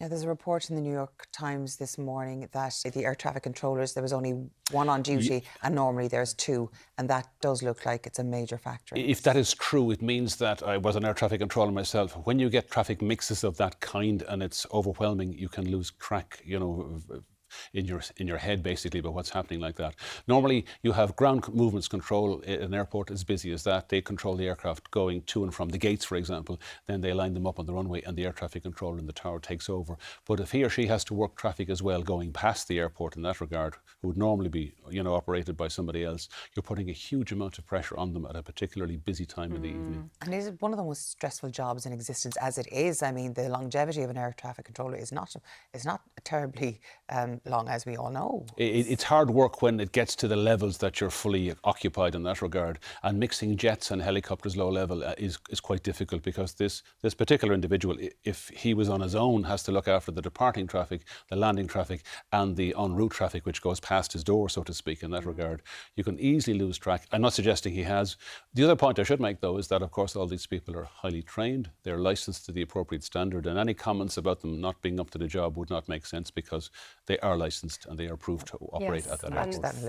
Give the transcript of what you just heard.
Now, there's a report in the New York Times this morning that the air traffic controllers, there was only one on duty, and normally there's two, and that does look like it's a major factor. If that is true, it means that I was an air traffic controller myself. When you get traffic mixes of that kind and it's overwhelming, you can lose track, in your head basically about what's happening like that. Normally you have ground movements control. An airport as busy as that, they control the aircraft going to and from the gates, for example. Then they line them up on the runway and the air traffic controller in the tower takes over. But if he or she has to work traffic as well going past the airport in that regard, who would normally be operated by somebody else, you're putting a huge amount of pressure on them at a particularly busy time of the evening. And is it one of the most stressful jobs in existence as it is? I mean, the longevity of an air traffic controller is not terribly long, as we all know. It's hard work when it gets to the levels that you're fully occupied in that regard, and mixing jets and helicopters low level is quite difficult, because this particular individual, if he was on his own, has to look after the departing traffic, the landing traffic and the en route traffic which goes past his door, so to speak. In that regard, you can easily lose track. I'm not suggesting he has. The other point I should make, though, is that of course all these people are highly trained, they're licensed to the appropriate standard, and any comments about them not being up to the job would not make sense, because they are licensed and they are approved to operate at that airport.